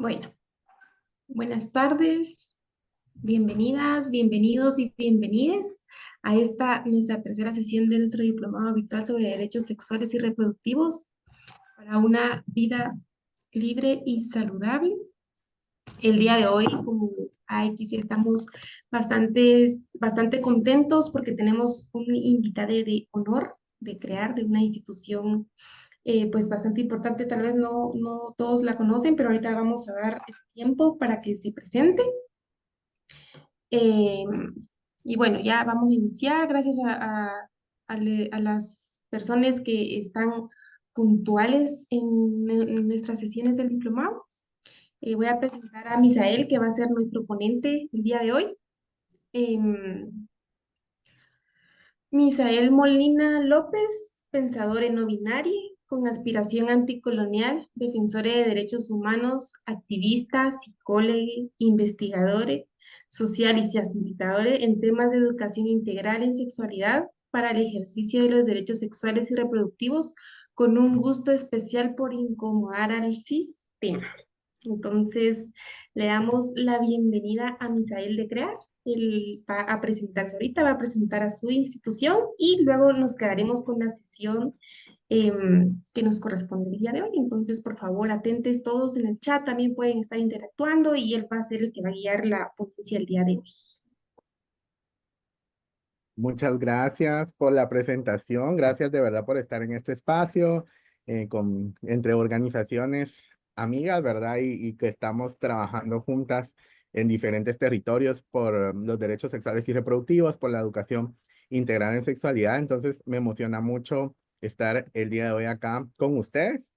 Bueno, buenas tardes, bienvenidas, bienvenidos y bienvenides a esta nuestra tercera sesión de nuestro diplomado virtual sobre derechos sexuales y reproductivos para una vida libre y saludable. El día de hoy, como aquí sí estamos bastante contentos porque tenemos un invitado de honor de crear de una institución pues bastante importante, tal vez no todos la conocen, pero ahorita vamos a dar el tiempo para que se presente. Eh, y bueno, ya vamos a iniciar. Gracias a las personas que están puntuales en nuestras sesiones del diplomado. Voy a presentar a Misael, que va a ser nuestro ponente el día de hoy. Em, Misael Molina López, pensadora no binaria, con aspiración anticolonial, defensora de derechos humanos, activista, psicóloga, investigadora social y facilitadora en temas de educación integral en sexualidad para el ejercicio de los derechos sexuales y reproductivos, con un gusto especial por incomodar al sistema. Entonces, le damos la bienvenida a Misael de Crear. Él va a presentarse ahorita, va a presentar a su institución y luego nos quedaremos con la sesión que nos corresponde el día de hoy. Entonces, por favor, atentes todos en el chat, también pueden estar interactuando y él va a ser el que va a guiar la ponencia el día de hoy. Muchas gracias por la presentación. Gracias de verdad por estar en este espacio entre organizaciones amigas, ¿verdad? Y que estamos trabajando juntas en diferentes territorios por los derechos sexuales y reproductivos, por la educación integral en sexualidad. Entonces, me emociona mucho estar el día de hoy acá con ustedes.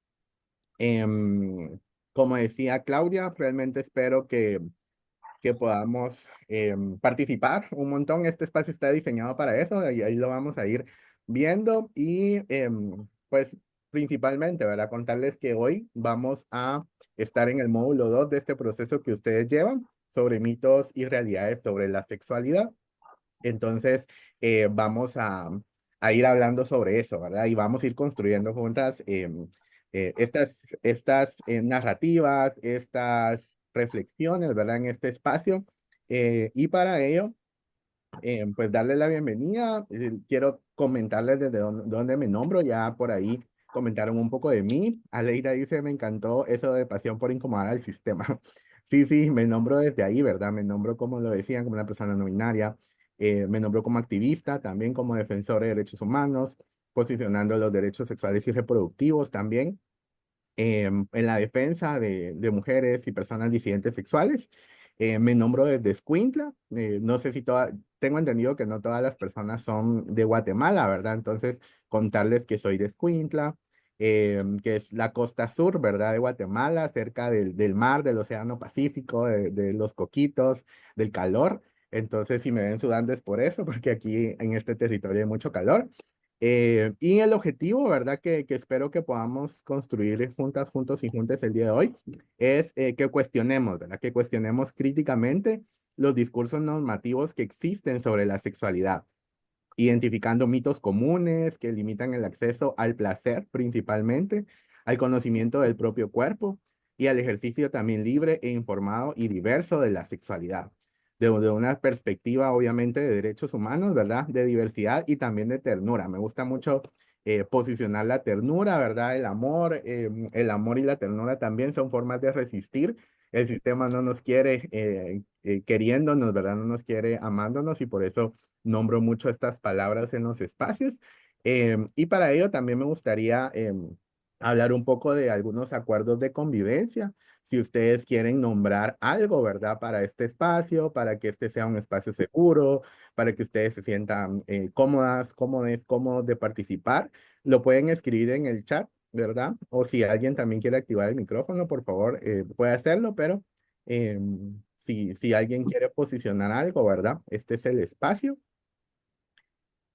Em, Como decía Claudia, realmente espero que podamos participar un montón. Este espacio está diseñado para eso y ahí lo vamos a ir viendo y pues principalmente, ¿verdad? Contarles que hoy vamos a estar en el módulo 2 de este proceso que ustedes llevan sobre mitos y realidades sobre la sexualidad. Entonces, vamos a ir hablando sobre eso, ¿verdad? Y vamos a ir construyendo juntas estas narrativas, estas reflexiones, ¿verdad? En este espacio. Y para ello, pues darle la bienvenida. Quiero comentarles desde dónde me nombro. Ya por ahí comentaron un poco de mí. Aleida dice, me encantó eso de pasión por incomodar al sistema. Sí, sí, me nombro desde ahí, ¿verdad? Me nombro, como lo decían, como una persona no binaria. Me nombro como activista, también como defensor de derechos humanos, posicionando los derechos sexuales y reproductivos también en la defensa de mujeres y personas disidentes sexuales. Me nombro desde Escuintla. No sé si tengo entendido que no todas las personas son de Guatemala, ¿verdad? Entonces, contarles que soy de Escuintla, que es la costa sur, ¿verdad? De Guatemala, cerca del mar, del Océano Pacífico, de los coquitos, del calor. Entonces, si me ven sudando es por eso, porque aquí en este territorio hay mucho calor. Y el objetivo, ¿verdad? Que espero que podamos construir juntas, juntos y juntas el día de hoy, es que cuestionemos, ¿verdad? Que cuestionemos críticamente los discursos normativos que existen sobre la sexualidad, identificando mitos comunes que limitan el acceso al placer principalmente, al conocimiento del propio cuerpo y al ejercicio también libre e informado y diverso de la sexualidad. De una perspectiva, obviamente, de derechos humanos, ¿verdad? De diversidad y también de ternura. Me gusta mucho posicionar la ternura, ¿verdad? El amor y la ternura también son formas de resistir. El sistema no nos quiere queriéndonos, ¿verdad? No nos quiere amándonos y por eso nombro mucho estas palabras en los espacios. Y para ello también me gustaría hablar un poco de algunos acuerdos de convivencia. Si ustedes quieren nombrar algo, ¿verdad? Para este espacio, para que este sea un espacio seguro, para que ustedes se sientan cómodas, cómodos de participar, lo pueden escribir en el chat, ¿verdad? O si alguien también quiere activar el micrófono, por favor, puede hacerlo, pero si alguien quiere posicionar algo, ¿verdad? Este es el espacio.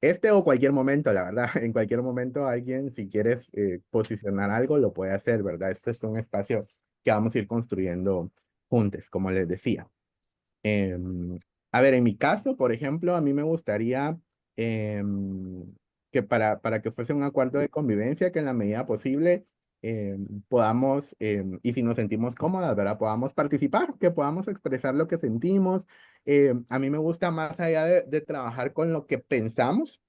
Este o cualquier momento, la verdad, en cualquier momento alguien, si quieres posicionar algo, lo puede hacer, ¿verdad? Este es un espacio que vamos a ir construyendo juntos, como les decía. Em, a ver, en mi caso, por ejemplo, a mí me gustaría que para que fuese un acuerdo de convivencia, que en la medida posible podamos, y si nos sentimos cómodas, ¿verdad? Podamos participar, que podamos expresar lo que sentimos. A mí me gusta más allá de trabajar con lo que pensamos,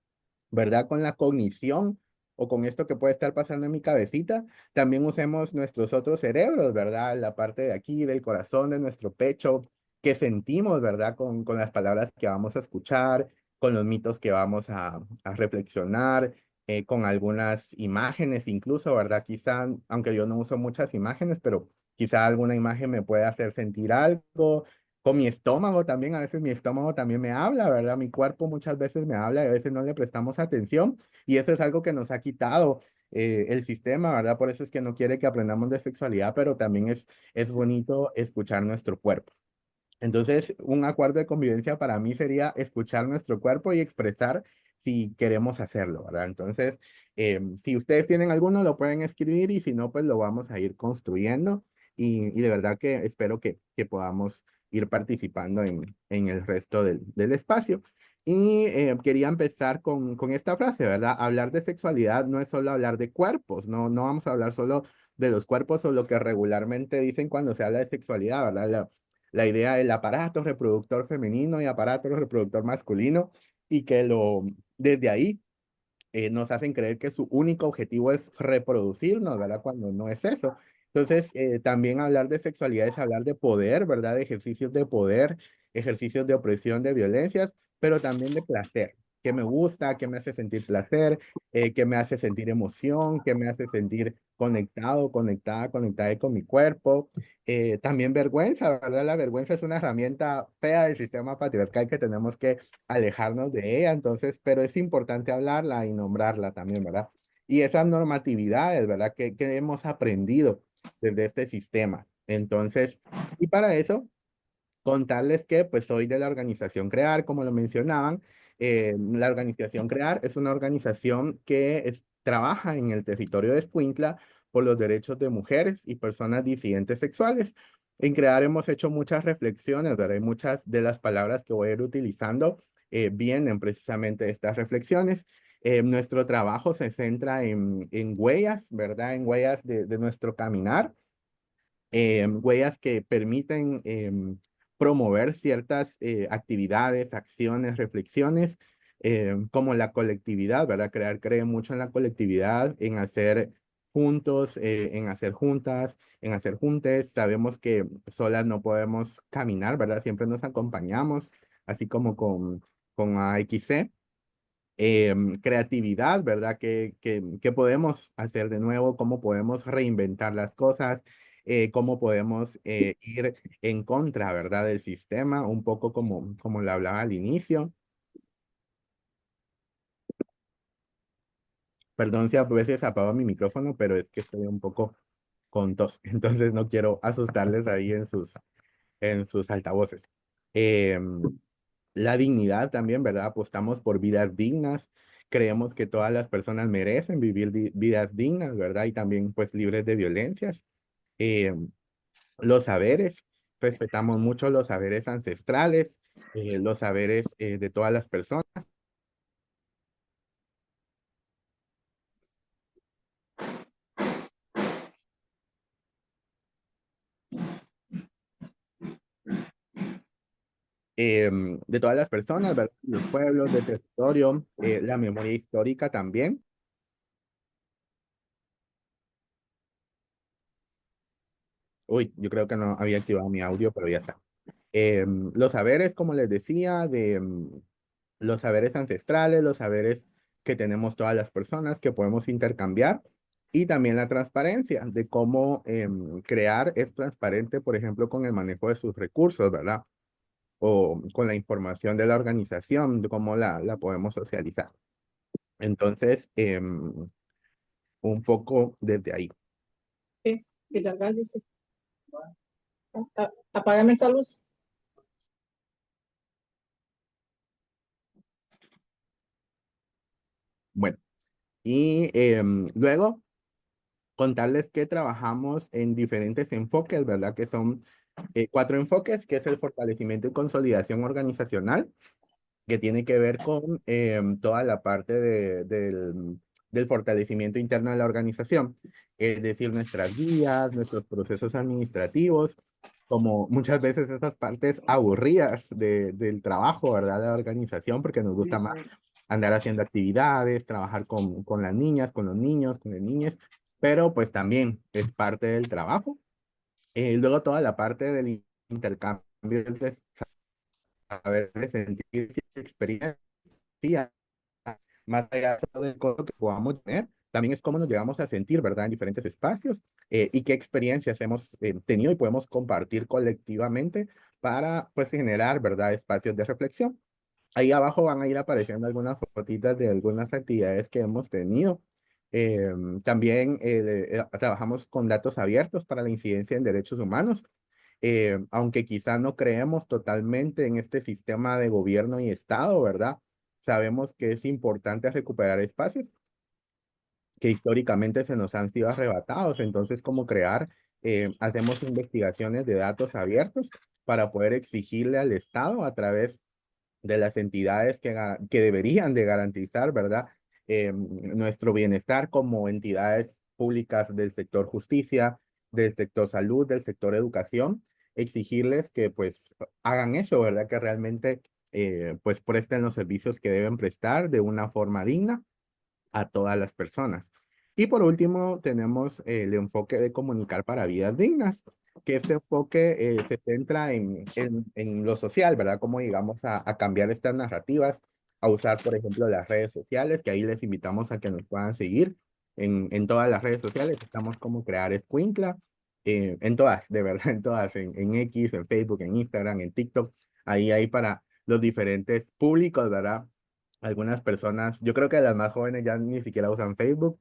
¿verdad? Con la cognición o con esto que puede estar pasando en mi cabecita, también usemos nuestros otros cerebros, ¿verdad? La parte de aquí, del corazón, de nuestro pecho, que sentimos, ¿verdad? Con las palabras que vamos a escuchar, con los mitos que vamos a reflexionar, con algunas imágenes incluso, ¿verdad? Quizá, aunque yo no uso muchas imágenes, pero quizá alguna imagen me puede hacer sentir algo, con mi estómago también, a veces mi estómago también me habla, ¿verdad? Mi cuerpo muchas veces me habla y a veces no le prestamos atención y eso es algo que nos ha quitado el sistema, ¿verdad? Por eso es que no quiere que aprendamos de sexualidad, pero también es bonito escuchar nuestro cuerpo. Entonces, un acuerdo de convivencia para mí sería escuchar nuestro cuerpo y expresar si queremos hacerlo, ¿verdad? Entonces, si ustedes tienen alguno, lo pueden escribir y si no, pues lo vamos a ir construyendo y de verdad que espero que podamos ir participando en el resto del espacio. Y quería empezar con esta frase, ¿verdad? Hablar de sexualidad no es solo hablar de cuerpos, no vamos a hablar solo de los cuerpos o lo que regularmente dicen cuando se habla de sexualidad, ¿verdad? La idea del aparato reproductor femenino y aparato reproductor masculino y que desde ahí nos hacen creer que su único objetivo es reproducirnos, ¿verdad? Cuando no es eso. Entonces, también hablar de sexualidad es hablar de poder, ¿verdad? De ejercicios de poder, ejercicios de opresión, de violencias, pero también de placer. ¿Qué me gusta? ¿Qué me hace sentir placer? ¿Qué me hace sentir emoción? ¿Qué me hace sentir conectado, conectada con mi cuerpo? También vergüenza, ¿verdad? La vergüenza es una herramienta fea del sistema patriarcal que tenemos que alejarnos de ella, entonces, pero es importante hablarla y nombrarla también, ¿verdad? Y esas normatividades, ¿verdad? Que hemos aprendido desde este sistema. Entonces, y para eso, contarles que pues soy de la organización CREAR, como lo mencionaban. La organización CREAR es una organización que trabaja en el territorio de Escuintla por los derechos de mujeres y personas disidentes sexuales. En CREAR hemos hecho muchas reflexiones, ¿verdad? Y muchas de las palabras que voy a ir utilizando vienen precisamente de estas reflexiones. Nuestro trabajo se centra en huellas, ¿verdad? En huellas de nuestro caminar, huellas que permiten promover ciertas actividades, acciones, reflexiones, como la colectividad, ¿verdad? Crear cree mucho en la colectividad, en hacer juntos, en hacer juntas, en hacer juntes. Sabemos que solas no podemos caminar, ¿verdad? Siempre nos acompañamos, así como con AXC. Creatividad, ¿verdad? ¿Qué podemos hacer de nuevo? ¿Cómo podemos reinventar las cosas? ¿Cómo podemos ir en contra, ¿verdad? Del sistema, un poco como lo hablaba al inicio. Perdón si a veces apago mi micrófono, pero es que estoy un poco con tos, entonces no quiero asustarles ahí en sus altavoces. La dignidad también, ¿verdad? Apostamos por vidas dignas. Creemos que todas las personas merecen vivir vidas dignas, ¿verdad? Y también pues libres de violencias. Eh, los saberes, respetamos mucho los saberes ancestrales, los saberes de todas las personas. De todas las personas, ¿verdad? Los pueblos, del territorio, la memoria histórica también. Uy, yo creo que no había activado mi audio, pero ya está. Los saberes, como les decía, los saberes ancestrales, los saberes que tenemos todas las personas que podemos intercambiar y también la transparencia de cómo crear es transparente, por ejemplo, con el manejo de sus recursos, ¿verdad? O con la información de la organización, de cómo la podemos socializar. Entonces, un poco desde ahí. Sí, Villarreal dice, apágame esa luz. Bueno, y luego contarles que trabajamos en diferentes enfoques, ¿verdad? Que son 4 enfoques, que es el fortalecimiento y consolidación organizacional, que tiene que ver con toda la parte del fortalecimiento interno de la organización, es decir, nuestras guías, nuestros procesos administrativos, como muchas veces esas partes aburridas del trabajo, ¿verdad? De la organización, porque nos gusta más andar haciendo actividades, trabajar con las niñas, con los niños, con las niñas, pero pues también es parte del trabajo. Luego toda la parte del intercambio de saber, de sentir experiencia, más allá del coro que podamos tener, también es cómo nos llegamos a sentir, ¿verdad? En diferentes espacios y qué experiencias hemos tenido y podemos compartir colectivamente para, pues, generar, ¿verdad? Espacios de reflexión. Ahí abajo van a ir apareciendo algunas fotitas de algunas actividades que hemos tenido. También trabajamos con datos abiertos para la incidencia en derechos humanos. Aunque quizá no creemos totalmente en este sistema de gobierno y Estado, ¿verdad? Sabemos que es importante recuperar espacios que históricamente se nos han sido arrebatados. Entonces, ¿cómo crear? Hacemos investigaciones de datos abiertos para poder exigirle al Estado a través de las entidades que deberían de garantizar, ¿verdad? Nuestro bienestar como entidades públicas del sector justicia, del sector salud, del sector educación, exigirles que pues hagan eso, ¿verdad? Que realmente pues presten los servicios que deben prestar de una forma digna a todas las personas. Y por último, tenemos el enfoque de comunicar para vidas dignas, que este enfoque se centra en lo social, ¿verdad? Cómo llegamos a cambiar estas narrativas, a usar, por ejemplo, las redes sociales, que ahí les invitamos a que nos puedan seguir en todas las redes sociales. Estamos como Crear Escuintla, en todas, de verdad, en todas, en X, en Facebook, en Instagram, en TikTok, ahí hay para los diferentes públicos, ¿verdad? Algunas personas, yo creo que las más jóvenes ya ni siquiera usan Facebook,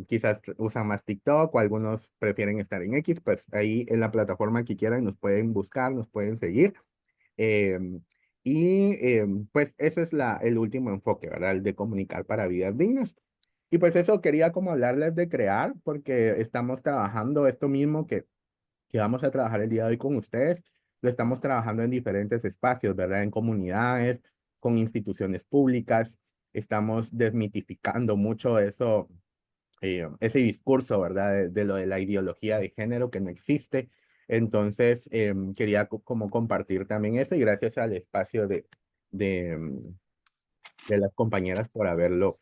quizás usan más TikTok o algunos prefieren estar en X, pues ahí en la plataforma que quieran nos pueden buscar, nos pueden seguir. em, pues ese es el último enfoque, ¿verdad? El de comunicar para vidas dignas. Y pues eso quería como hablarles de crear, porque estamos trabajando esto mismo que vamos a trabajar el día de hoy con ustedes. Lo estamos trabajando en diferentes espacios, ¿verdad? En comunidades, con instituciones públicas. Estamos desmitificando mucho eso, ese discurso, ¿verdad? De lo de la ideología de género que no existe. Entonces, quería como compartir también eso y gracias al espacio de, de las compañeras por haberlo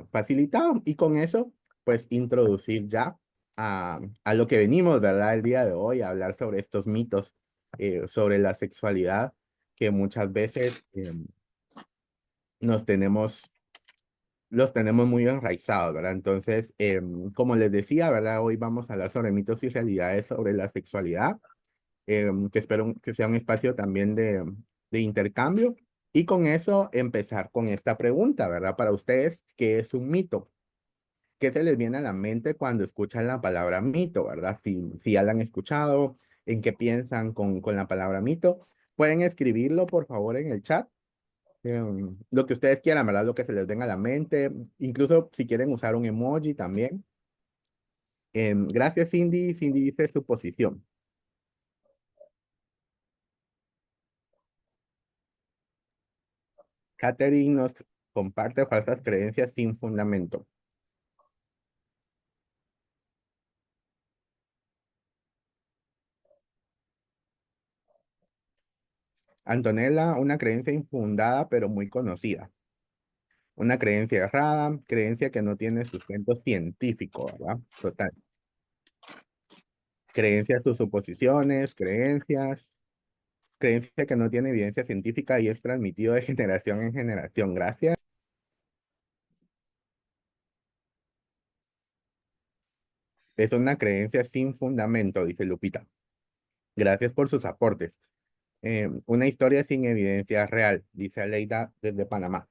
facilitado. Y con eso, pues introducir ya a lo que venimos, ¿verdad? El día de hoy, a hablar sobre estos mitos sobre la sexualidad que muchas veces nos tenemos, los tenemos muy enraizados, ¿verdad? Entonces, como les decía, ¿verdad? Hoy vamos a hablar sobre mitos y realidades sobre la sexualidad, que espero que sea un espacio también de intercambio. Y con eso empezar con esta pregunta, ¿verdad? Para ustedes, ¿qué es un mito? ¿Qué se les viene a la mente cuando escuchan la palabra mito, ¿verdad? Si ya la han escuchado, ¿en qué piensan con la palabra mito? Pueden escribirlo, por favor, en el chat. Lo que ustedes quieran, ¿verdad? Lo que se les venga a la mente. Incluso si quieren usar un emoji también. Gracias, Cindy. Cindy dice su posición. Catherine nos comparte falsas creencias sin fundamento. Antonella, una creencia infundada pero muy conocida. Una creencia errada, creencia que no tiene sustento científico, ¿verdad? Total. Creencias, sus suposiciones, creencia que no tiene evidencia científica y es transmitido de generación en generación. Gracias. Es una creencia sin fundamento, dice Lupita. Gracias por sus aportes. Una historia sin evidencia real, dice Aleida desde Panamá.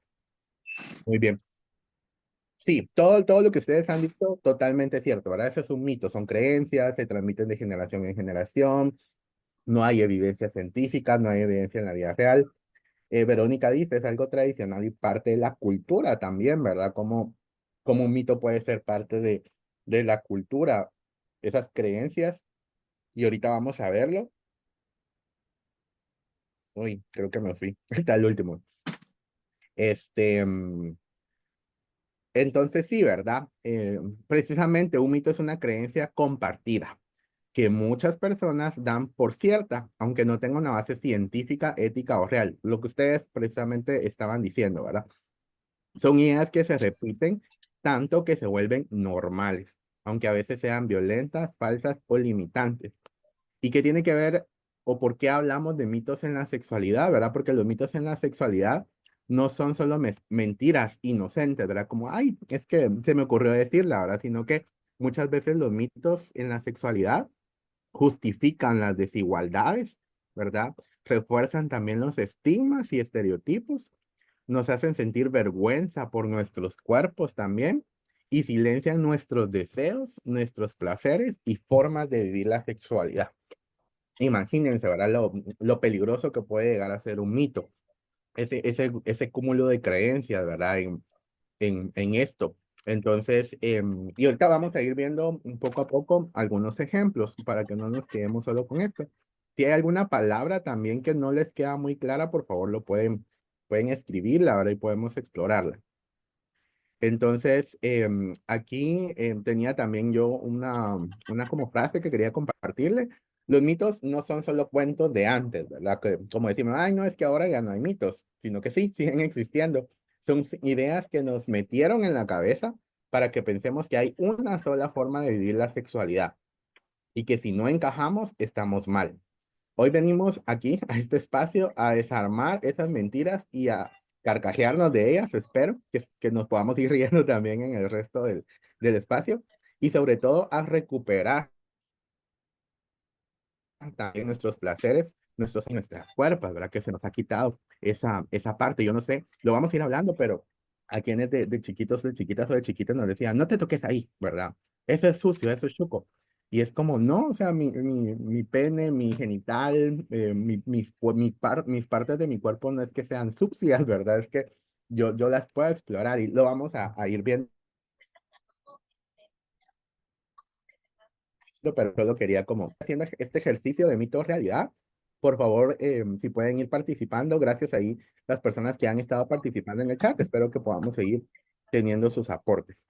Muy bien. Sí, todo lo que ustedes han dicho, totalmente cierto, ¿verdad? Eso es un mito, son creencias, se transmiten de generación en generación, no hay evidencia científica, no hay evidencia en la vida real. Verónica dice, es algo tradicional y parte de la cultura también, ¿verdad? Como un mito puede ser parte de la cultura, esas creencias, y ahorita vamos a verlo. Uy, creo que me fui, está el último. Este, Entonces sí, ¿verdad? Precisamente un mito es una creencia compartida que muchas personas dan por cierta, aunque no tenga una base científica, ética o real. Lo que ustedes precisamente estaban diciendo, ¿verdad? Son ideas que se repiten tanto que se vuelven normales, aunque a veces sean violentas, falsas o limitantes. ¿Y qué tiene que ver o por qué hablamos de mitos en la sexualidad, verdad? Porque los mitos en la sexualidad no son solo mentiras inocentes, ¿verdad? Como, ay, es que se me ocurrió decirla, ¿verdad? Sino que muchas veces los mitos en la sexualidad justifican las desigualdades, ¿verdad? Refuerzan también los estigmas y estereotipos, nos hacen sentir vergüenza por nuestros cuerpos también y silencian nuestros deseos, nuestros placeres y formas de vivir la sexualidad. Imagínense, ¿verdad? Lo peligroso que puede llegar a ser un mito, ese cúmulo de creencias, ¿verdad? En esto. Entonces, y ahorita vamos a ir viendo un poco a poco algunos ejemplos para que no nos quedemos solo con esto. Si hay alguna palabra también que no les queda muy clara, por favor lo pueden escribirla, ¿verdad? Y podemos explorarla. Entonces, aquí tenía también yo una como frase que quería compartirle. Los mitos no son solo cuentos de antes, ¿verdad? Que, como decimos, ay, no, es que ahora ya no hay mitos, sino que sí, siguen existiendo. Son ideas que nos metieron en la cabeza para que pensemos que hay una sola forma de vivir la sexualidad y que si no encajamos, estamos mal. Hoy venimos aquí a este espacio a desarmar esas mentiras y a carcajearnos de ellas. Espero que nos podamos ir riendo también en el resto del espacio y sobre todo a recuperar también nuestros placeres, nuestras cuerpos, ¿verdad? Que se nos ha quitado esa parte. Yo no sé, lo vamos a ir hablando, pero a quienes de chiquitos, de chiquitas o de chiquitas nos decían, no te toques ahí, ¿verdad? Eso es sucio, eso es chuco. Y es como, no, o sea, mi pene, mi genital, mis partes de mi cuerpo no es que sean sucias, ¿verdad? Es que yo las puedo explorar y lo vamos a ir viendo, pero solo quería como haciendo este ejercicio de mito realidad. Por favor, si pueden ir participando, gracias ahí las personas que han estado participando en el chat. Espero que podamos seguir teniendo sus aportes.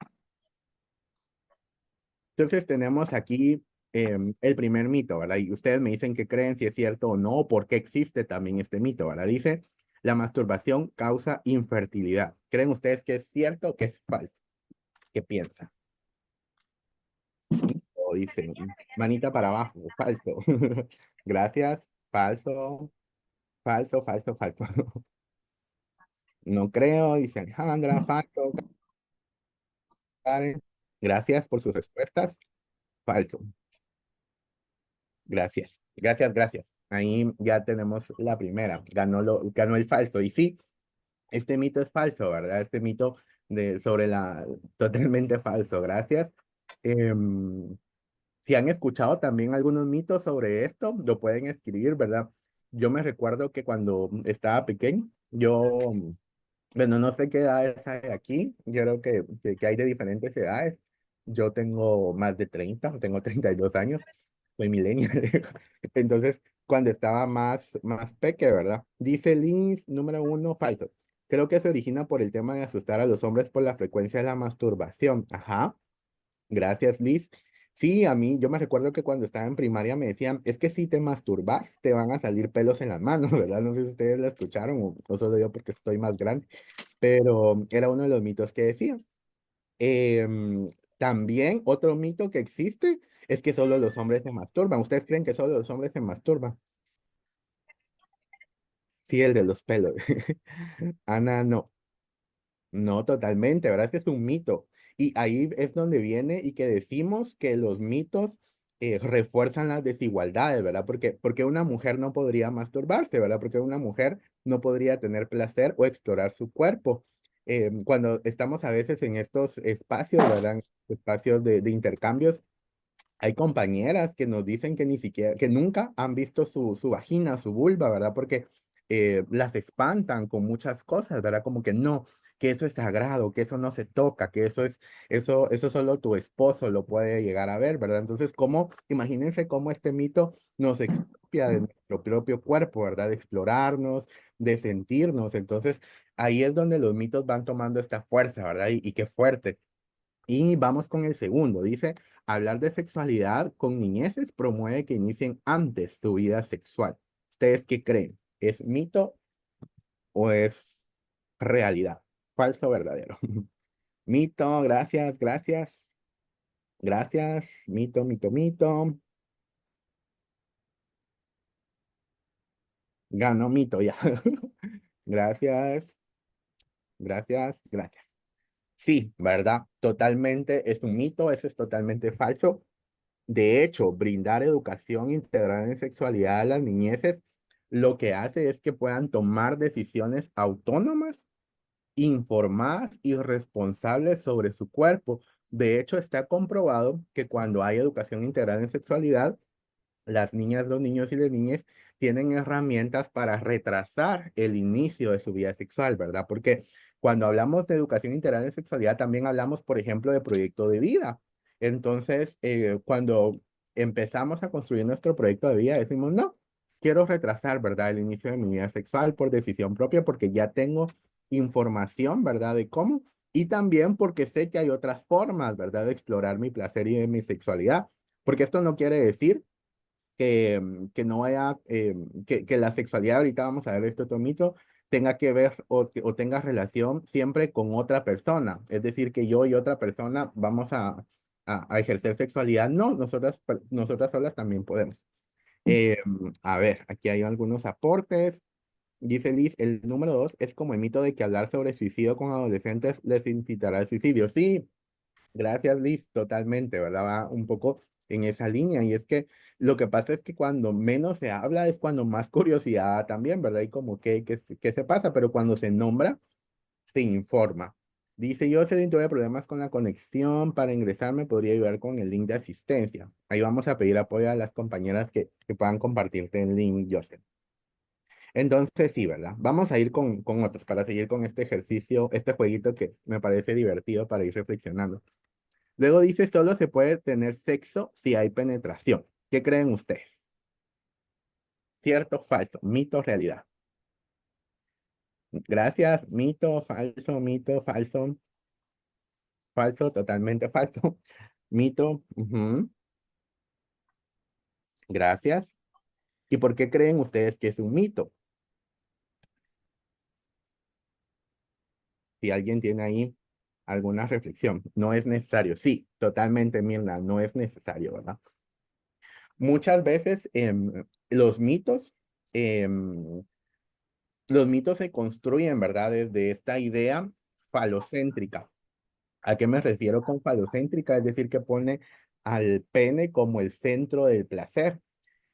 Entonces tenemos aquí el primer mito, ¿verdad? Y ustedes me dicen qué creen, si es cierto o no, por qué existe también este mito, ¿verdad? Dice, la masturbación causa infertilidad. ¿Creen ustedes que es cierto o que es falso? ¿Qué piensan? O dicen, manita para abajo, falso. Gracias, falso, falso, falso, falso. No creo, dice Alejandra, falso, Karen. Gracias por sus respuestas. Falso. Gracias, gracias, gracias. Ahí ya tenemos la primera. Ganó el falso. Y sí, este mito es falso, ¿verdad? Este mito sobre totalmente falso. Gracias. Em, Si han escuchado también algunos mitos sobre esto, lo pueden escribir, ¿verdad? Yo me recuerdo que cuando estaba pequeño, bueno, no sé qué edades hay aquí, yo creo que hay de diferentes edades. Yo tengo más de 30, tengo 32 años, soy millennial. Entonces, cuando estaba más peque, ¿verdad? Dice Liz, número uno, falso. Creo que se origina por el tema de asustar a los hombres por la frecuencia de la masturbación. Ajá. Gracias, Liz. Sí, a mí, yo me recuerdo que cuando estaba en primaria me decían, es que si te masturbas, te van a salir pelos en las manos, ¿verdad? No sé si ustedes la escucharon o solo yo porque estoy más grande, pero era uno de los mitos que decían. Em, También otro mito que existe es que solo los hombres se masturban. ¿Ustedes creen que solo los hombres se masturban? Sí, el de los pelos. Ana, no. No, totalmente, ¿verdad? Es un mito. Y ahí es donde viene y que decimos que los mitos refuerzan las desigualdades, ¿verdad? Porque una mujer no podría masturbarse, ¿verdad? Porque una mujer no podría tener placer o explorar su cuerpo. Cuando estamos a veces en estos espacios, ¿verdad? Espacios de intercambios, hay compañeras que nos dicen que ni siquiera, que nunca han visto su vagina, su vulva, ¿verdad? Porque las espantan con muchas cosas, ¿verdad? Como que no, que eso es sagrado, que eso no se toca, que eso solo tu esposo lo puede llegar a ver, ¿verdad? Entonces, imagínense cómo este mito nos expropia de nuestro propio cuerpo, ¿verdad? De explorarnos, de sentirnos. Entonces, ahí es donde los mitos van tomando esta fuerza, ¿verdad? Y qué fuerte. Y vamos con el segundo. Dice, hablar de sexualidad con niñeces promueve que inicien antes su vida sexual. ¿Ustedes qué creen? ¿Es mito o es realidad? Falso o verdadero. Mito, gracias, gracias. Gracias. Mito, mito, mito. Ganó mito ya. Gracias, gracias, gracias. Sí, ¿verdad? Totalmente es un mito, eso es totalmente falso. De hecho, brindar educación integral en sexualidad a las niñeces lo que hace es que puedan tomar decisiones autónomas, informadas y responsables sobre su cuerpo. De hecho, está comprobado que cuando hay educación integral en sexualidad, las niñas, los niños y las niñas tienen herramientas para retrasar el inicio de su vida sexual, ¿verdad? Porque cuando hablamos de educación integral en sexualidad, también hablamos, por ejemplo, de proyecto de vida. Entonces, cuando empezamos a construir nuestro proyecto de vida, decimos, no, quiero retrasar, ¿verdad? El inicio de mi vida sexual por decisión propia, porque ya tengo información, ¿verdad? De cómo. Y también porque sé que hay otras formas, ¿verdad? De explorar mi placer y de mi sexualidad. Porque esto no quiere decir que no haya, que la sexualidad, ahorita vamos a ver este otro mito, tenga que ver o tenga relación siempre con otra persona. Es decir, que yo y otra persona vamos a ejercer sexualidad. No, nosotras solas también podemos. Eh, a ver, aquí hay algunos aportes. Dice Liz, el número 2 es como el mito de que hablar sobre suicidio con adolescentes les incitará al suicidio. Sí, gracias, Liz, totalmente, ¿verdad? Va un poco en esa línea. Y es que lo que pasa es que cuando menos se habla es cuando más curiosidad también, ¿verdad? Y como qué se pasa, pero cuando se nombra, se informa. Dice, yo sé tuve problemas con la conexión para ingresar, me podría ayudar con el link de asistencia. Ahí vamos a pedir apoyo a las compañeras que puedan compartirte el link, Joseph. Entonces, sí, ¿verdad? Vamos a ir con otros para seguir con este ejercicio, este jueguito que me parece divertido para ir reflexionando. Luego dice, solo se puede tener sexo si hay penetración. ¿Qué creen ustedes? ¿Cierto, falso? Mito, realidad. Gracias. Mito, falso. Falso, totalmente falso. Mito. Ujú. Gracias. ¿Y por qué creen ustedes que es un mito? Si alguien tiene ahí alguna reflexión, no es necesario. Sí, totalmente, Mirna, no es necesario, ¿verdad? Muchas veces em, los mitos se construyen, ¿verdad? Desde esta idea falocéntrica. ¿A qué me refiero con falocéntrica? Es decir, que pone al pene como el centro del placer.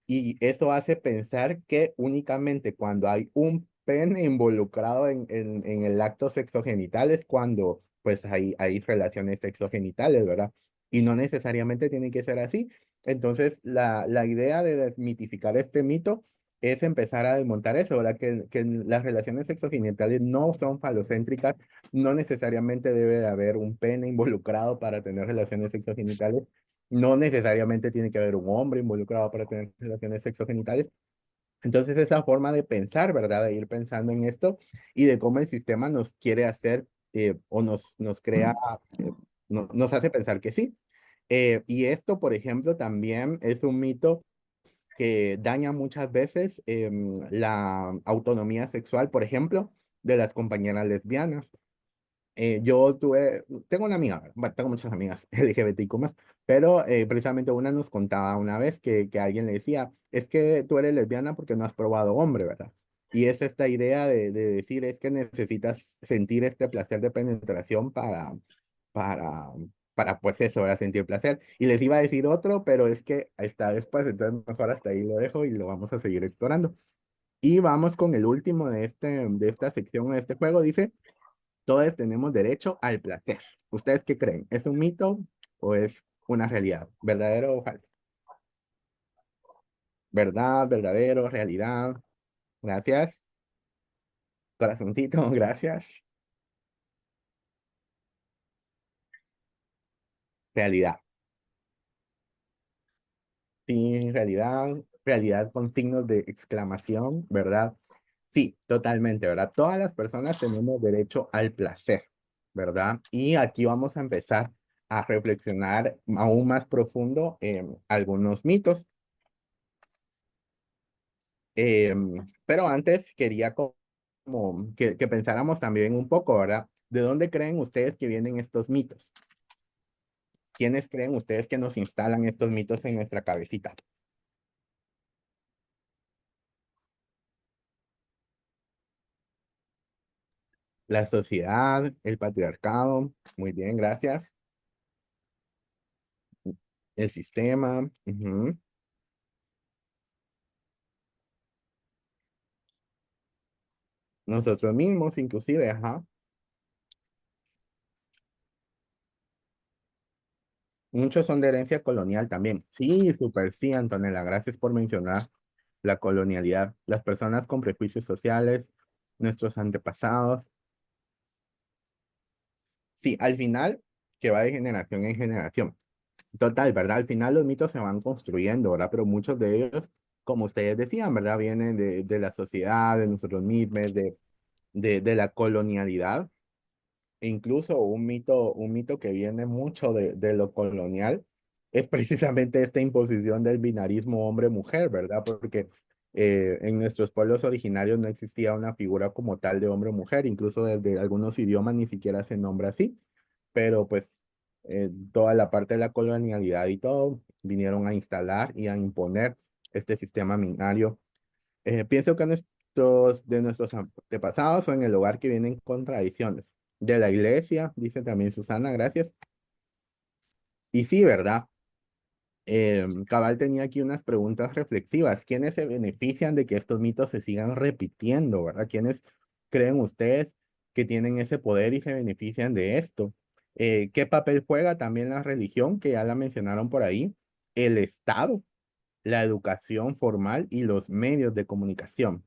Y eso hace pensar que únicamente cuando hay un pene involucrado en el acto sexogenital es cuando pues hay relaciones sexogenitales, ¿verdad? Y no necesariamente tiene que ser así. Entonces, la idea de desmitificar este mito es empezar a desmontar eso, ¿verdad? Que las relaciones sexogenitales no son falocéntricas, no necesariamente debe de haber un pene involucrado para tener relaciones sexogenitales, no necesariamente tiene que haber un hombre involucrado para tener relaciones sexogenitales. Entonces, esa forma de pensar, ¿verdad? De ir pensando en esto y de cómo el sistema nos quiere hacer o nos crea, nos hace pensar que sí. Y esto, por ejemplo, también es un mito que daña muchas veces la autonomía sexual, por ejemplo, de las compañeras lesbianas. Tengo una amiga, bueno, tengo muchas amigas LGBTQ+, pero precisamente una nos contaba una vez que alguien le decía, es que tú eres lesbiana porque no has probado hombre, ¿verdad? Y es esta idea de decir, es que necesitas sentir este placer de penetración para, pues eso, para sentir placer. Y les iba a decir otro, pero es que está después, entonces mejor hasta ahí lo dejo y lo vamos a seguir explorando. Y vamos con el último de esta sección, de este juego, dice, todos tenemos derecho al placer. ¿Ustedes qué creen? ¿Es un mito o es una realidad? ¿Verdadero o falso? ¿Verdad, verdadero, realidad? Gracias. Corazoncito, gracias. realidad. Sí, realidad, realidad con signos de exclamación, ¿verdad? Sí, totalmente, ¿verdad? Todas las personas tenemos derecho al placer, ¿verdad? Y aquí vamos a empezar a reflexionar aún más profundo en algunos mitos. Pero antes quería como que pensáramos también un poco, ¿verdad? ¿De dónde creen ustedes que vienen estos mitos? ¿Quiénes creen ustedes que nos instalan estos mitos en nuestra cabecita? La sociedad, el patriarcado, muy bien, gracias. El sistema, ujú. Nosotros mismos, inclusive, ajá. Muchos son de herencia colonial también. Sí, súper sí, Antonella, gracias por mencionar la colonialidad. Las personas con prejuicios sociales, nuestros antepasados. Sí, al final, que va de generación en generación. Total, ¿verdad? Al final los mitos se van construyendo, ¿verdad? Pero muchos de ellos, como ustedes decían, ¿verdad? Vienen de la sociedad, de nosotros mismos, de la colonialidad. E incluso un mito que viene mucho de lo colonial es precisamente esta imposición del binarismo hombre-mujer, ¿verdad? Porque en nuestros pueblos originarios no existía una figura como tal de hombre-mujer, incluso desde algunos idiomas ni siquiera se nombra así, pero pues toda la parte de la colonialidad y todo vinieron a instalar y a imponer este sistema binario. Pienso que de nuestros antepasados o en el hogar que vienen con tradiciones. De la iglesia, dice también Susana, gracias. Y sí, ¿verdad? Cabal tenía aquí unas preguntas reflexivas. ¿Quiénes se benefician de que estos mitos se sigan repitiendo, verdad? ¿Quiénes creen ustedes que tienen ese poder y se benefician de esto? ¿Qué papel juega también la religión, que ya la mencionaron por ahí? El Estado, la educación formal y los medios de comunicación.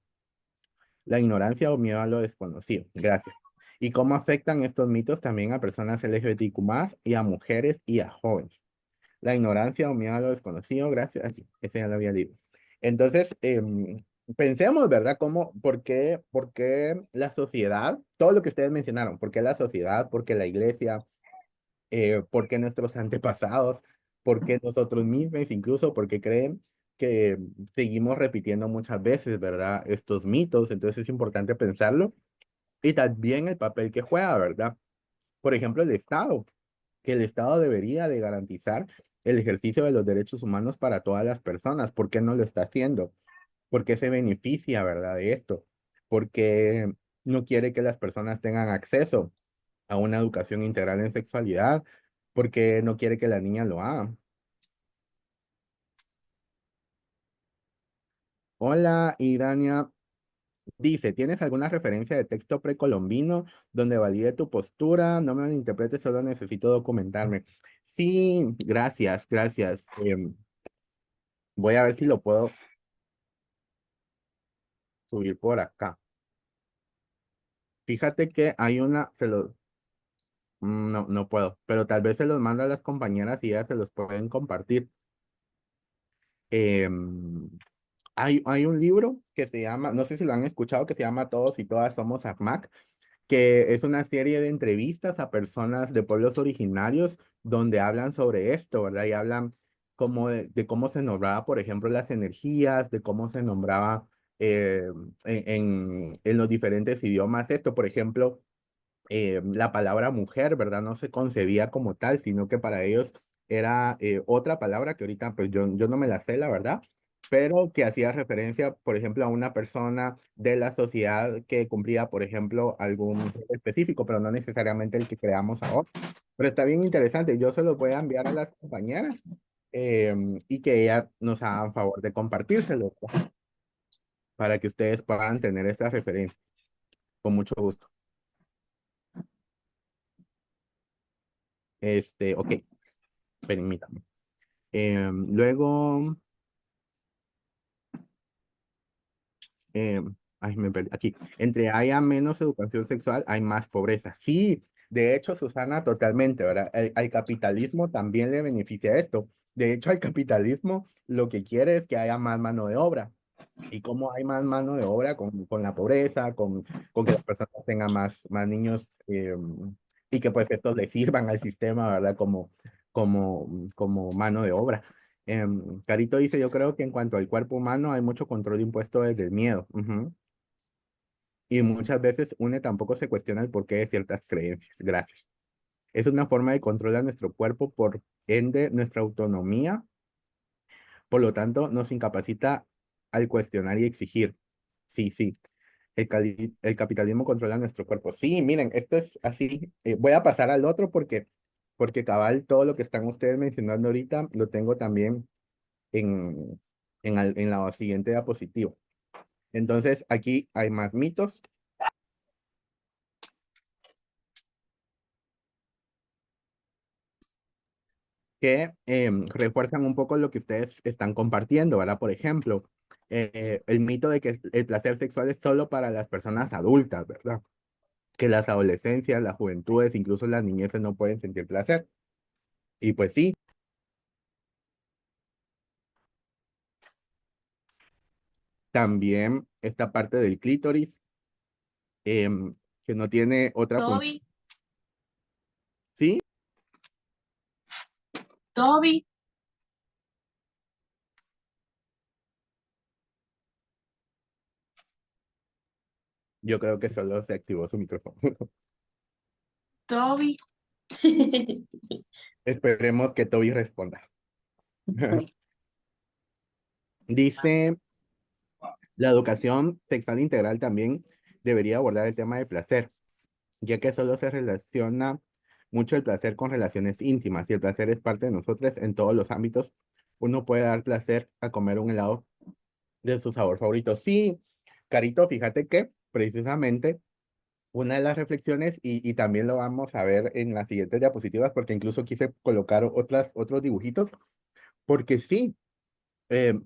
La ignorancia o miedo a lo desconocido. Gracias. ¿Y cómo afectan estos mitos también a personas LGBTQ más y a mujeres y a jóvenes? La ignorancia o miedo a lo desconocido. Gracias. Así, ese ya lo había dicho. Entonces, pensemos, ¿verdad? Por qué la sociedad, todo lo que ustedes mencionaron, por qué la sociedad, por qué la iglesia, por qué nuestros antepasados, por qué nosotros mismos, incluso porque creen que seguimos repitiendo muchas veces, ¿verdad? Estos mitos, entonces es importante pensarlo y también el papel que juega, ¿verdad? Por ejemplo, el Estado, que el Estado debería de garantizar el ejercicio de los derechos humanos para todas las personas. ¿Por qué no lo está haciendo? ¿Por qué se beneficia, ¿verdad? De esto? Porque no quiere que las personas tengan acceso a una educación integral en sexualidad, porque no quiere que la niña lo haga. Hola, Idania. Dice, ¿tienes alguna referencia de texto precolombino donde valide tu postura? No me interpretes, solo necesito documentarme. Sí, gracias, gracias. Voy a ver si lo puedo subir por acá. Fíjate que hay una, no, no puedo, pero tal vez se los mando a las compañeras y ellas se los pueden compartir. Em, hay un libro que se llama, no sé si lo han escuchado, que se llama Todos y Todas Somos ACMAC, que es una serie de entrevistas a personas de pueblos originarios donde hablan sobre esto, ¿verdad? Y hablan como de cómo se nombraba, por ejemplo, las energías, de cómo se nombraba en los diferentes idiomas esto, por ejemplo la palabra mujer, ¿verdad? No se concebía como tal, sino que para ellos era otra palabra que ahorita pues yo no me la sé, la verdad, pero que hacía referencia, por ejemplo, a una persona de la sociedad que cumplía, por ejemplo, algún rol específico, pero no necesariamente el que creamos ahora. Pero está bien interesante, yo se los voy a enviar a las compañeras y que ellas nos hagan favor de compartírselo para que ustedes puedan tener esa referencia. Con mucho gusto. Ok, permítame. Luego, ay, me perdí. Aquí, entre haya menos educación sexual, hay más pobreza. Sí, De hecho, Susana, totalmente, ¿verdad? Al capitalismo también le beneficia esto. De hecho, al capitalismo lo que quiere es que haya más mano de obra. Y como hay más mano de obra con la pobreza, con que las personas tengan más niños y que pues estos le sirvan al sistema, ¿verdad? Como mano de obra. Carito dice, yo creo que en cuanto al cuerpo humano hay mucho control impuesto desde el miedo. Ujú. Y muchas veces une tampoco se cuestiona el porqué de ciertas creencias. Gracias. Es una forma de control a nuestro cuerpo, por ende nuestra autonomía, por lo tanto nos incapacita al cuestionar y exigir. Sí, sí. El capitalismo controla nuestro cuerpo. Sí, miren, esto es así. Voy a pasar al otro porque cabal todo lo que están ustedes mencionando ahorita lo tengo también en, en la siguiente diapositiva. Entonces, aquí hay más mitos que refuerzan un poco lo que ustedes están compartiendo, ¿verdad? Por ejemplo, el mito de que el placer sexual es solo para las personas adultas, ¿verdad? Que las adolescencias, las juventudes, incluso las niñeces no pueden sentir placer. Y pues sí, también esta parte del clítoris, que no tiene otra función. Toby, Sí, Toby, yo creo que solo se activó su micrófono. Toby. Esperemos que Toby responda. Dice, la educación sexual integral también debería abordar el tema del placer, ya que solo se relaciona mucho el placer con relaciones íntimas y el placer es parte de nosotros en todos los ámbitos. Uno puede dar placer a comer un helado de su sabor favorito. Sí, Carito, fíjate que precisamente una de las reflexiones, y también lo vamos a ver en las siguientes diapositivas, porque incluso quise colocar otros dibujitos, porque sí,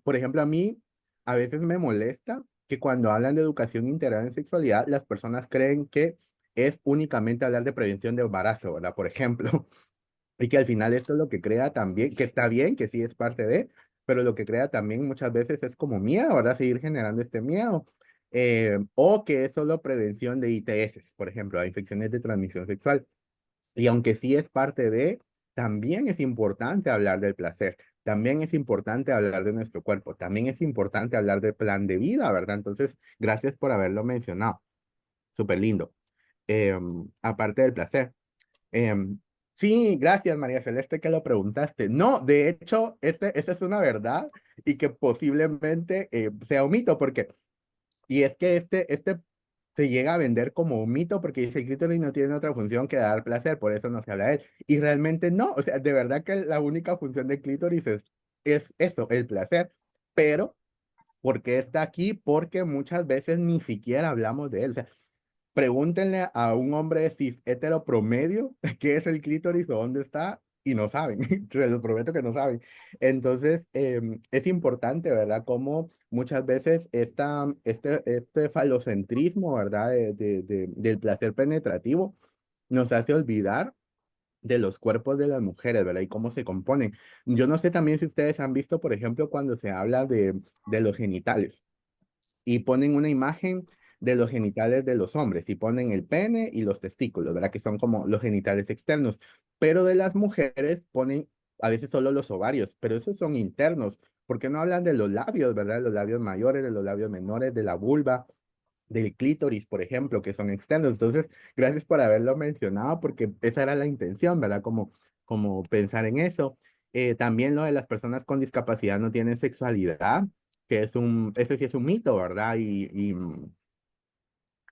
por ejemplo, a mí a veces me molesta que cuando hablan de educación integral en sexualidad, las personas creen que es únicamente hablar de prevención de embarazo, ¿verdad? Por ejemplo, y que al final esto es lo que crea también, que está bien, que sí es parte de, pero lo que crea también muchas veces es como miedo, ¿verdad? Seguir generando este miedo. O que es solo prevención de ITS, por ejemplo, de infecciones de transmisión sexual. Y aunque sí es parte de, también es importante hablar del placer, también es importante hablar de nuestro cuerpo, también es importante hablar del plan de vida, ¿verdad? Entonces, gracias por haberlo mencionado. Súper lindo. Aparte del placer. Em, sí, gracias María Celeste que lo preguntaste. No, de hecho, esta es una verdad y que posiblemente sea un mito, porque y es que este se llega a vender como un mito porque dice el clítoris no tiene otra función que dar placer, por eso no se habla de él. Y realmente no, o sea, de verdad que la única función del clítoris es eso, el placer. Pero, ¿por qué está aquí? Porque muchas veces ni siquiera hablamos de él. O sea, pregúntenle a un hombre cis hetero promedio qué es el clítoris o dónde está y no saben. Se los prometo que no saben. Entonces, es importante, ¿verdad? Como muchas veces este falocentrismo, ¿verdad? Del placer penetrativo nos hace olvidar de los cuerpos de las mujeres, ¿verdad? Y cómo se componen. Yo no sé también si ustedes han visto, por ejemplo, cuando se habla de los genitales y ponen una imagen de los genitales de los hombres y ponen el pene y los testículos, ¿verdad? Que son como los genitales externos. Pero de las mujeres ponen a veces solo los ovarios, pero esos son internos. ¿Por qué no hablan de los labios, ¿verdad? De los labios mayores, de los labios menores, de la vulva, del clítoris, por ejemplo, que son externos? Entonces, gracias por haberlo mencionado, porque esa era la intención, ¿verdad? Como pensar en eso. También lo de las personas con discapacidad no tienen sexualidad, que ese sí es un mito, ¿verdad?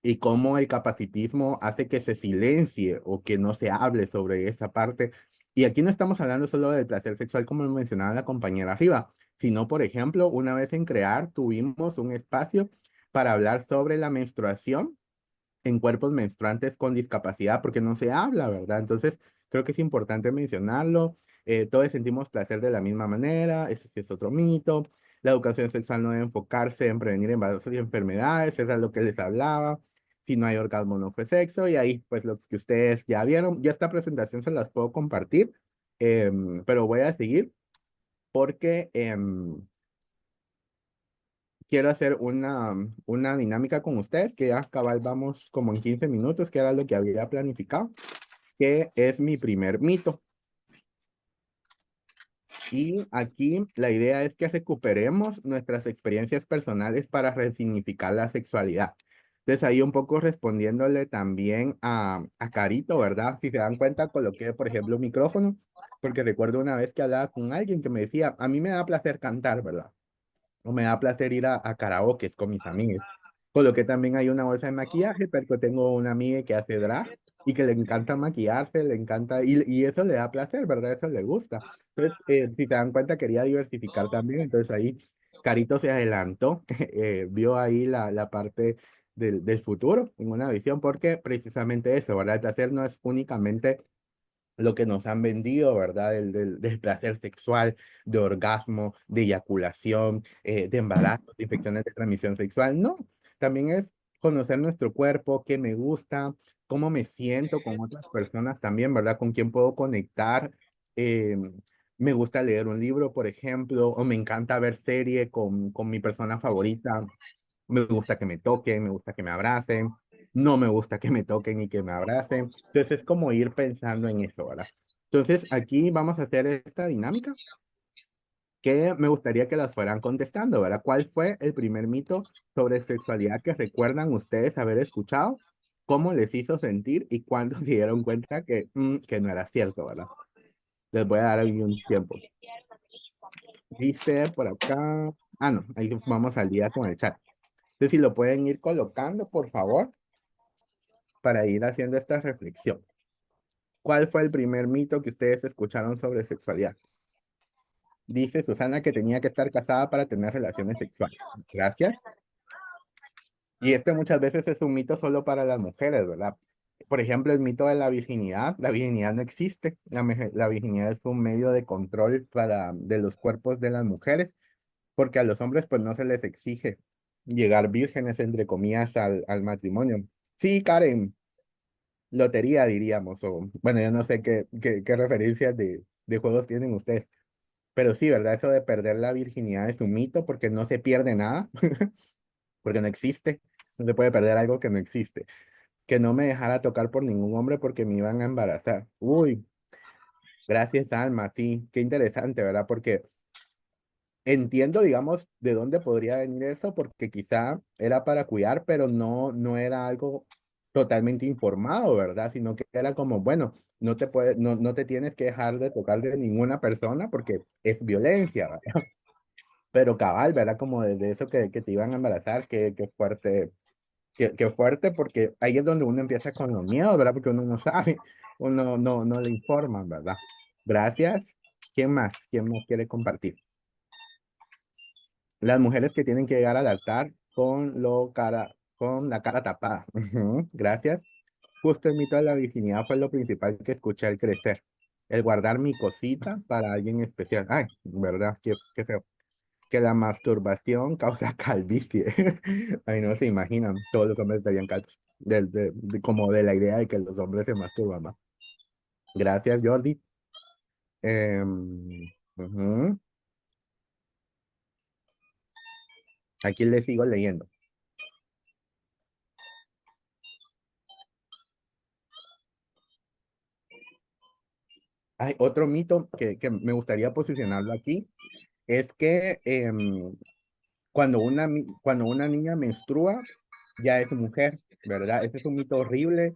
Y cómo el capacitismo hace que se silencie o que no se hable sobre esa parte. Y aquí no estamos hablando solo del placer sexual, como lo mencionaba la compañera arriba, sino, por ejemplo, una vez en CREAR tuvimos un espacio para hablar sobre la menstruación en cuerpos menstruantes con discapacidad, porque no se habla, ¿verdad? Entonces, creo que es importante mencionarlo. Todos sentimos placer de la misma manera, ese sí es otro mito. La educación sexual no debe enfocarse en prevenir embarazos y enfermedades, eso es lo que les hablaba. si no hay orgasmo no fue sexo, y ahí pues los que ustedes ya vieron, ya esta presentación se las puedo compartir, pero voy a seguir porque quiero hacer una dinámica con ustedes, que ya cabal vamos como en 15 minutos, que era lo que había planificado, que es mi primer mito. Y aquí la idea es que recuperemos nuestras experiencias personales para resignificar la sexualidad. Entonces ahí un poco respondiéndole también a Carito, ¿verdad? Si se dan cuenta, coloqué, por ejemplo, un micrófono, porque recuerdo una vez que hablaba con alguien que me decía, a mí me da placer cantar, ¿verdad? O me da placer ir a karaokes con mis amigos. Coloqué también hay una bolsa de maquillaje, porque tengo una amiga que hace drag y que le encanta maquillarse, le encanta, y eso le da placer, ¿verdad? Eso le gusta. Entonces, si se dan cuenta, quería diversificar también. Entonces ahí Carito se adelantó, vio ahí la parte del futuro en una visión, porque precisamente eso, ¿verdad? El placer no es únicamente lo que nos han vendido, ¿verdad? Del placer sexual, de orgasmo, de eyaculación, de embarazo, de infecciones de transmisión sexual. No, también es conocer nuestro cuerpo, qué me gusta, cómo me siento con otras personas también, ¿verdad? Con quién puedo conectar. Eh, Me gusta leer un libro, por ejemplo, o me encanta ver serie con mi persona favorita. Me gusta que me toquen, me gusta que me abracen, no me gusta que me toquen y que me abracen. Entonces es como ir pensando en eso, ¿verdad? Entonces aquí vamos a hacer esta dinámica que me gustaría que las fueran contestando, ¿verdad? ¿Cuál fue el primer mito sobre sexualidad que recuerdan ustedes haber escuchado? ¿Cómo les hizo sentir y cuándo se dieron cuenta que no era cierto, ¿verdad? Les voy a dar ahí un tiempo. Dice por acá, no, ahí vamos al día con el chat. Entonces, si lo pueden ir colocando, por favor, para ir haciendo esta reflexión. ¿Cuál fue el primer mito que ustedes escucharon sobre sexualidad? Dice Susana que tenía que estar casada para tener relaciones sexuales. Gracias. Y este muchas veces es un mito solo para las mujeres, ¿verdad? Por ejemplo, el mito de la virginidad no existe. La virginidad es un medio de control de los cuerpos de las mujeres, porque a los hombres pues no se les exige llegar vírgenes, entre comillas, al matrimonio. Sí, Karen, lotería, diríamos, o bueno, yo no sé qué referencias de juegos tienen ustedes, pero sí, ¿verdad? Eso de perder la virginidad es un mito porque no se pierde nada, porque no existe, no se puede perder algo que no existe. Que no me dejara tocar por ningún hombre porque me iban a embarazar. Uy, gracias, Alma, sí, qué interesante, ¿verdad? Porque entiendo, digamos, de dónde podría venir eso, porque quizá era para cuidar, pero no era algo totalmente informado, ¿verdad? Sino que era como, bueno, no te tienes que dejar de tocar de ninguna persona porque es violencia, ¿verdad? Pero cabal, ¿verdad? Como desde eso que te iban a embarazar, qué fuerte, qué fuerte, porque ahí es donde uno empieza con los miedos, ¿verdad? Porque uno no sabe, uno no le informan, ¿verdad? Gracias. ¿Quién más? ¿Quién más quiere compartir? Las mujeres que tienen que llegar al altar con la cara tapada. Ujú, gracias. Justo el mito de la virginidad fue lo principal que escuché al crecer. El guardar mi cosita para alguien especial. Ay, ¿verdad? Qué feo. Que la masturbación causa calvicie. Ay, no se imaginan. Todos los hombres estarían calvos. Como de la idea de que los hombres se masturban, ¿va? Gracias, Jordi. Ujú. Aquí le sigo leyendo. Hay otro mito que me gustaría posicionarlo aquí, es que cuando una niña menstrua, ya es mujer, ¿verdad? Ese es un mito horrible.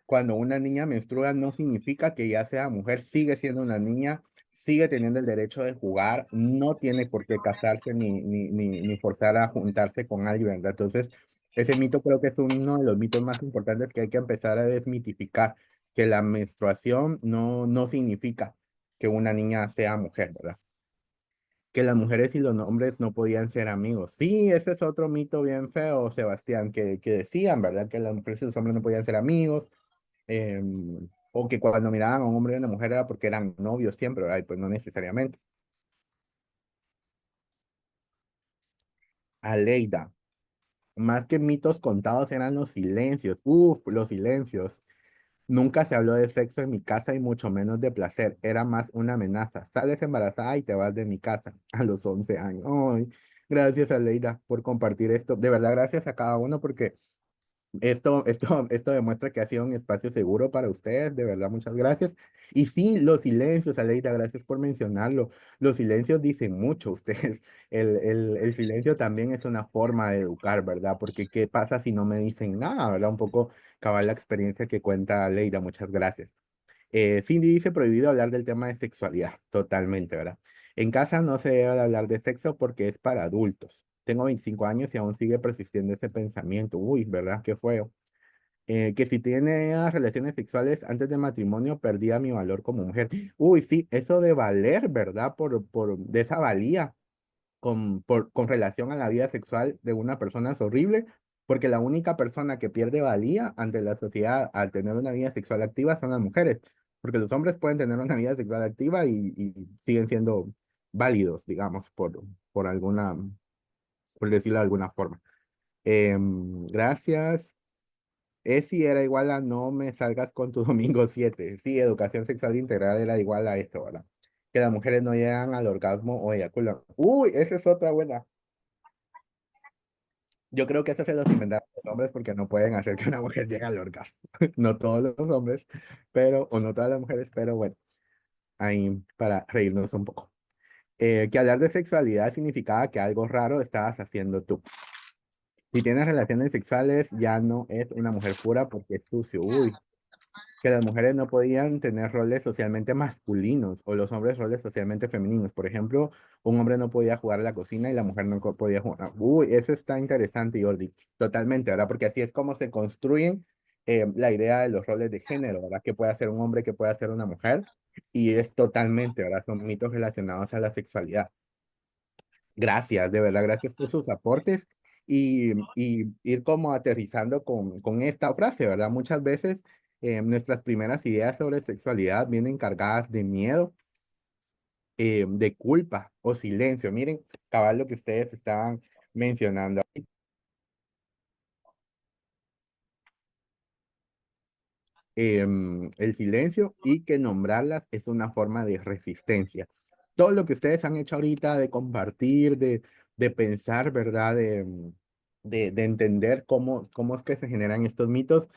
Cuando una niña menstrua no significa que ya sea mujer, sigue siendo una niña, sigue teniendo el derecho de jugar, no tiene por qué casarse ni forzar a juntarse con alguien, ¿verdad? Entonces, ese mito creo que es uno de los mitos más importantes que hay que empezar a desmitificar, que la menstruación no significa que una niña sea mujer, ¿verdad? Que las mujeres y los hombres no podían ser amigos. Sí, ese es otro mito bien feo, Sebastián, que decían, ¿verdad? Que las mujeres y los hombres no podían ser amigos, o que cuando miraban a un hombre y a una mujer era porque eran novios siempre, ¿verdad? Y pues no necesariamente. Aleida, Más que mitos contados eran los silencios. Uf, los silencios. Nunca se habló de sexo en mi casa y mucho menos de placer. Era más una amenaza. Sales embarazada y te vas de mi casa a los 11 años. Ay, gracias a Leida por compartir esto. De verdad, gracias a cada uno porque esto demuestra que ha sido un espacio seguro para ustedes, de verdad, muchas gracias. Y sí, los silencios, Aleida, gracias por mencionarlo. Los silencios dicen mucho, ustedes. El silencio también es una forma de educar, ¿verdad? Porque ¿qué pasa si no me dicen nada, ¿verdad? Un poco cabal la experiencia que cuenta Leida, muchas gracias. Cindy dice prohibido hablar del tema de sexualidad, totalmente, ¿verdad? En casa no se debe hablar de sexo porque es para adultos. Tengo 25 años y aún sigue persistiendo ese pensamiento. Uy, ¿verdad? Qué feo. Que si tiene relaciones sexuales antes del matrimonio, perdía mi valor como mujer. Uy, sí, eso de valer, ¿verdad? De esa valía con relación a la vida sexual de una persona es horrible, porque la única persona que pierde valía ante la sociedad al tener una vida sexual activa son las mujeres, porque los hombres pueden tener una vida sexual activa y siguen siendo válidos, digamos, por alguna, por decirlo de alguna forma. Gracias. Si era igual a no me salgas con tu domingo 7. Sí, educación sexual integral era igual a esto, ¿verdad? Que las mujeres no llegan al orgasmo o eyaculan. Uy, esa es otra buena. Yo creo que eso se los inventaron los hombres porque no pueden hacer que una mujer llegue al orgasmo. No todos los hombres, pero, o no todas las mujeres, pero bueno, ahí para reírnos un poco. Que hablar de sexualidad significaba que algo raro estabas haciendo tú. Si tienes relaciones sexuales, ya no es una mujer pura porque es sucio. Uy, que las mujeres no podían tener roles socialmente masculinos o los hombres roles socialmente femeninos. Por ejemplo, un hombre no podía jugar a la cocina y la mujer no podía jugar. Uy, eso está interesante, Jordi. Totalmente, ¿verdad? Porque así es como se construyen la idea de los roles de género, ¿verdad? Que puede hacer un hombre, que puede hacer una mujer. Y es totalmente, ¿verdad? Son mitos relacionados a la sexualidad. Gracias, de verdad, gracias por sus aportes y ir como aterrizando con esta frase, ¿verdad? Muchas veces nuestras primeras ideas sobre sexualidad vienen cargadas de miedo, de culpa o silencio. Miren, cabal lo que ustedes estaban mencionando. El silencio y que nombrarlas es una forma de resistencia. Todo lo que ustedes han hecho ahorita de compartir, de pensar, ¿verdad? De entender cómo es que se generan estos mitos,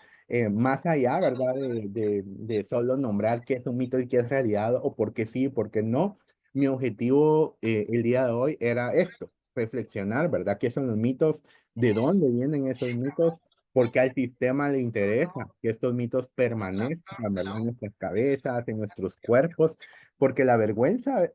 más allá, ¿verdad? De solo nombrar qué es un mito y qué es realidad, o por qué sí, por qué no. Mi objetivo el día de hoy era esto, reflexionar, ¿verdad? ¿Qué son los mitos? ¿De dónde vienen esos mitos? Porque al sistema le interesa que estos mitos permanezcan, ¿verdad? En nuestras cabezas, en nuestros cuerpos, porque la vergüenza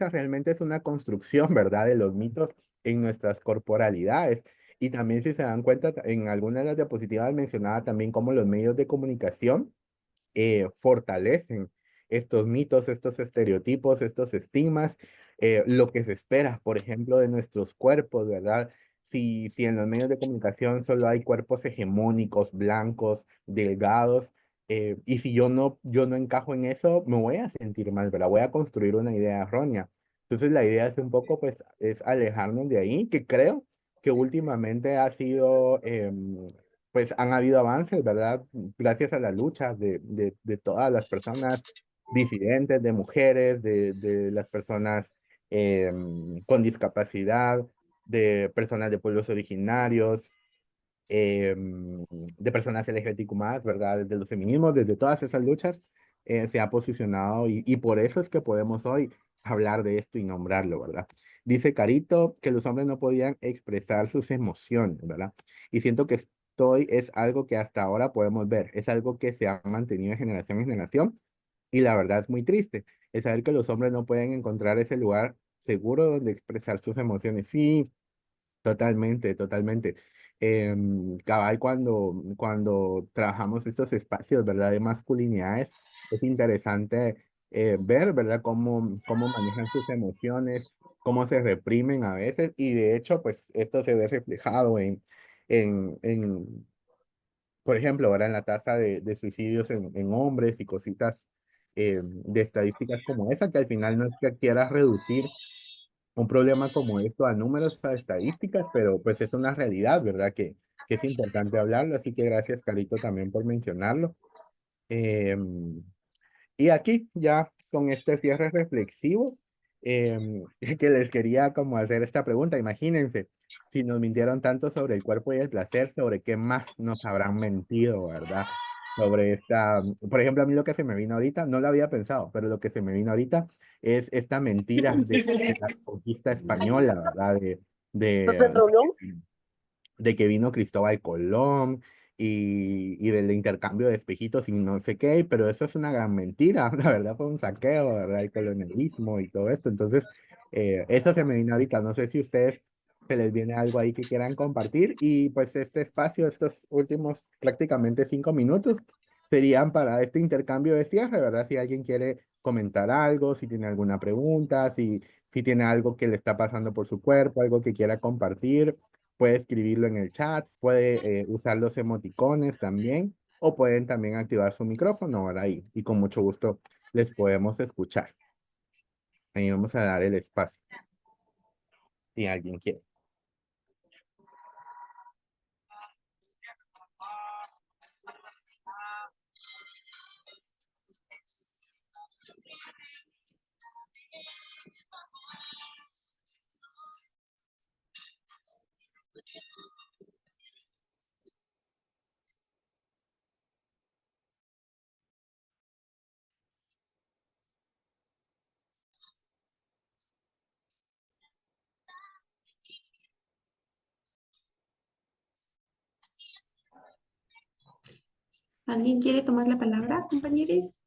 realmente es una construcción, ¿verdad? De los mitos en nuestras corporalidades. Y también si se dan cuenta, en algunas de las diapositivas mencionaba también cómo los medios de comunicación fortalecen estos mitos, estos estereotipos, estos estigmas, lo que se espera, por ejemplo, de nuestros cuerpos, ¿verdad? Si en los medios de comunicación solo hay cuerpos hegemónicos, blancos, delgados, y si yo no encajo en eso, me voy a sentir mal, ¿verdad? Voy a construir una idea errónea. Entonces la idea es un poco, pues, es alejarnos de ahí, que creo que últimamente ha sido pues han habido avances, ¿verdad? Gracias a la lucha de todas las personas disidentes, de mujeres, de las personas con discapacidad, de personas de pueblos originarios, de personas LGBTQ+, ¿verdad? Desde los feminismos, desde todas esas luchas, se ha posicionado y por eso es que podemos hoy hablar de esto y nombrarlo, ¿verdad? Dice Carito que los hombres no podían expresar sus emociones, ¿verdad? Y siento que es algo que hasta ahora podemos ver, es algo que se ha mantenido de generación en generación y la verdad es muy triste, el saber que los hombres no pueden encontrar ese lugar seguro donde expresar sus emociones. Sí, totalmente, totalmente. Cabal, cuando trabajamos estos espacios, ¿verdad? De masculinidades, es interesante ver, ¿verdad? Cómo manejan sus emociones, cómo se reprimen a veces, y de hecho, pues esto se ve reflejado en por ejemplo, ahora en la tasa de suicidios en hombres y cositas de estadísticas como esa, que al final no es que quieras reducir un problema como esto a números, a estadísticas, pero pues es una realidad, ¿verdad? Que es importante hablarlo, así que gracias, Carito, también por mencionarlo. Em, y aquí ya con este cierre reflexivo, que les quería como hacer esta pregunta, imagínense, si nos mintieron tanto sobre el cuerpo y el placer, sobre qué más nos habrán mentido, ¿verdad? Sobre esta, por ejemplo, a mí lo que se me vino ahorita, no lo había pensado, pero lo que se me vino ahorita es esta mentira de la conquista española, ¿verdad? De, de que vino Cristóbal Colón y del intercambio de espejitos y no sé qué, pero eso es una gran mentira, la verdad fue un saqueo, ¿verdad? El colonialismo y todo esto, entonces eso se me vino ahorita, no sé si ustedes se les viene algo ahí que quieran compartir y pues este espacio, estos últimos prácticamente 5 minutos serían para este intercambio de cierre, ¿verdad? Si alguien quiere comentar algo, si tiene alguna pregunta, si tiene algo que le está pasando por su cuerpo, algo que quiera compartir. Puede escribirlo en el chat, puede usar los emoticones también, o pueden también activar su micrófono ahora ahí, y con mucho gusto les podemos escuchar. Ahí vamos a dar el espacio, si alguien quiere. ¿Alguien quiere tomar la palabra, compañeros?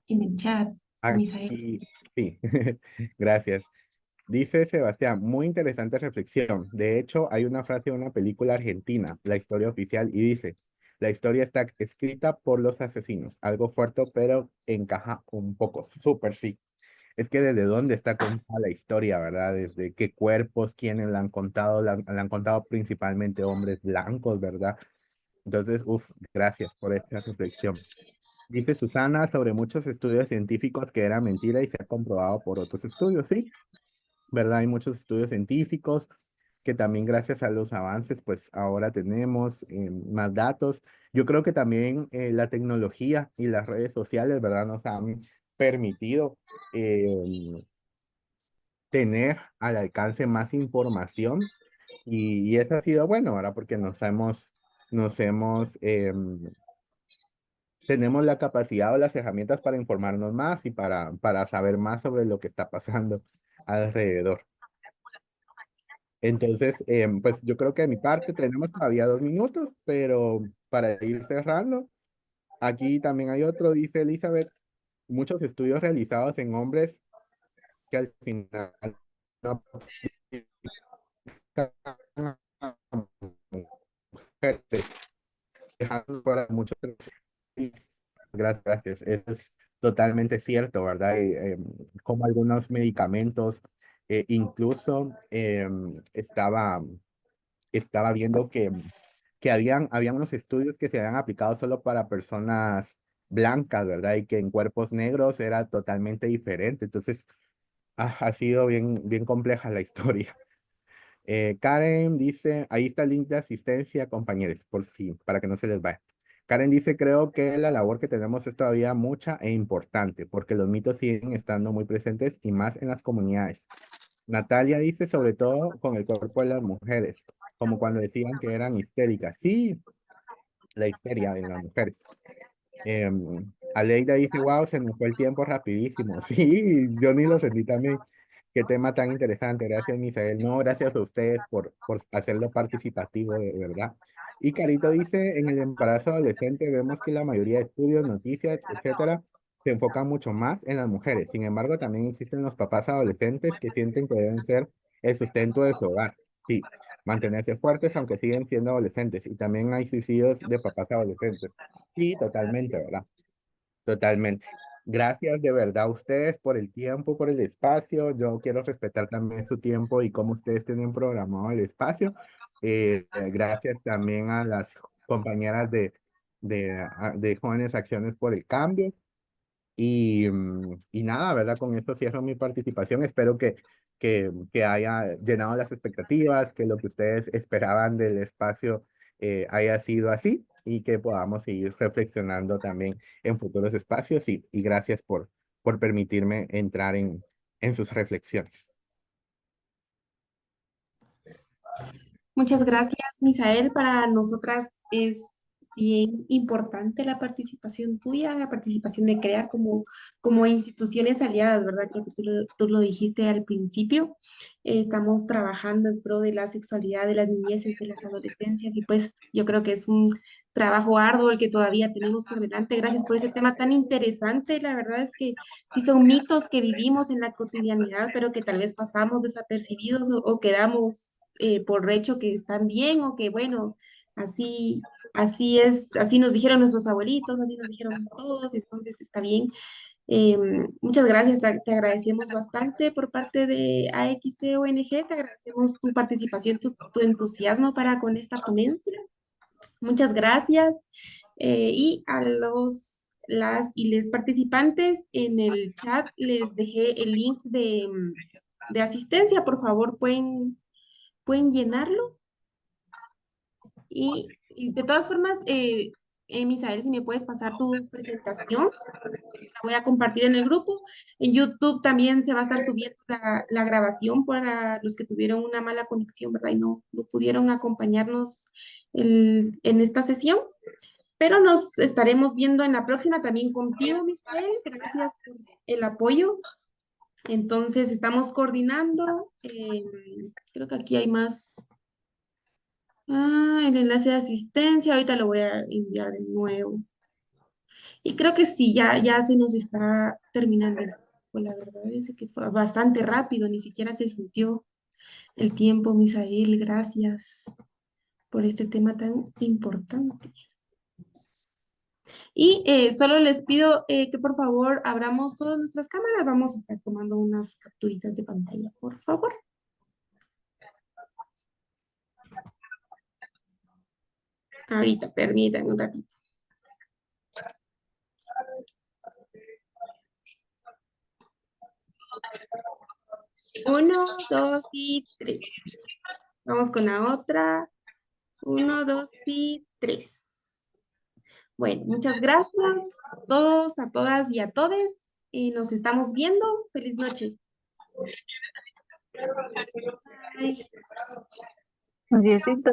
En el chat, Misael. Aquí, sí, gracias. Dice Sebastián, muy interesante reflexión. De hecho, hay una frase de una película argentina, La historia oficial, y dice, la historia está escrita por los asesinos. Algo fuerte, pero encaja un poco. Súper, sí. Es que desde dónde está contada la historia, ¿verdad? Desde qué cuerpos, quiénes la han contado, la han contado principalmente hombres blancos, ¿verdad? Entonces, gracias por esta reflexión. Dice Susana sobre muchos estudios científicos que era mentira y se ha comprobado por otros estudios, sí, ¿verdad? Hay muchos estudios científicos que también gracias a los avances, pues ahora tenemos más datos. Yo creo que también la tecnología y las redes sociales, ¿verdad? Nos han permitido tener al alcance más información y eso ha sido bueno, ¿verdad? Porque tenemos la capacidad o las herramientas para informarnos más y para saber más sobre lo que está pasando alrededor. Entonces, pues yo creo que de mi parte tenemos todavía 2 minutos, pero para ir cerrando, aquí también hay otro, dice Elizabeth, muchos estudios realizados en hombres que al final no aplican a mujeres, dejando fuera muchos. Gracias, gracias. Eso es totalmente cierto, ¿verdad? Como algunos medicamentos, incluso estaba viendo que habían unos estudios que se habían aplicado solo para personas blancas, ¿verdad? Y que en cuerpos negros era totalmente diferente. Entonces, ha sido bien, bien compleja la historia. Karen dice, ahí está el link de asistencia, compañeros, por si, para que no se les vaya. Karen dice, creo que la labor que tenemos es todavía mucha e importante, porque los mitos siguen estando muy presentes y más en las comunidades. Natalia dice, sobre todo con el cuerpo de las mujeres, como cuando decían que eran histéricas. Sí, la histeria en las mujeres. Aleida dice, wow, se nos fue el tiempo rapidísimo. Sí, yo ni lo sentí también. Qué tema tan interesante. Gracias, Misael. No, gracias a ustedes por hacerlo participativo, de verdad. Y Carito dice, en el embarazo adolescente vemos que la mayoría de estudios, noticias, etcétera, se enfocan mucho más en las mujeres. Sin embargo, también existen los papás adolescentes que sienten que deben ser el sustento de su hogar. Sí, mantenerse fuertes aunque siguen siendo adolescentes. Y también hay suicidios de papás adolescentes. Sí, totalmente, ¿verdad? Totalmente. Gracias de verdad a ustedes por el tiempo, por el espacio. Yo quiero respetar también su tiempo y cómo ustedes tienen programado el espacio. Gracias también a las compañeras de Jóvenes Acciones por el Cambio. Y nada, ¿verdad? Con eso cierro mi participación. Espero que haya llenado las expectativas, que lo que ustedes esperaban del espacio haya sido así y que podamos seguir reflexionando también en futuros espacios. Y gracias por permitirme entrar en sus reflexiones. Muchas gracias, Misael. Para nosotras es bien importante la participación tuya, la participación de CREA como instituciones aliadas, ¿verdad? Creo que tú lo dijiste al principio. Estamos trabajando en pro de la sexualidad de las niñeces, de las adolescencias, y pues yo creo que es un trabajo arduo el que todavía tenemos por delante. Gracias por ese tema tan interesante. La verdad es que sí son mitos que vivimos en la cotidianidad, pero que tal vez pasamos desapercibidos o quedamos por hecho que están bien o que, bueno, así es, así nos dijeron nuestros abuelitos, así nos dijeron todos, entonces está bien. Muchas gracias, te agradecemos bastante por parte de AXCONG, te agradecemos tu participación, tu entusiasmo para con esta ponencia. Muchas gracias. Y a las y les participantes en el chat les dejé el link de asistencia. Por favor, pueden llenarlo. Y de todas formas, Misael, si me puedes pasar tu presentación, la voy a compartir en el grupo. En YouTube también se va a estar subiendo la grabación para los que tuvieron una mala conexión, ¿verdad? Y no pudieron acompañarnos en esta sesión. Pero nos estaremos viendo en la próxima también contigo, Misael. Gracias por el apoyo. Entonces, estamos coordinando. Creo que aquí hay más. El enlace de asistencia. Ahorita lo voy a enviar de nuevo. Y creo que sí, ya se nos está terminando el tiempo. La verdad es que fue bastante rápido. Ni siquiera se sintió el tiempo, Misael. Gracias por este tema tan importante. Y solo les pido que por favor abramos todas nuestras cámaras. Vamos a estar tomando unas capturitas de pantalla, por favor. Ahorita, permítanme un ratito. 1, 2 y 3. Vamos con la otra. 1, 2 y 3. Bueno, muchas gracias a todos, a todas y a todes. Y nos estamos viendo. Feliz noche. Bye. Adiósito.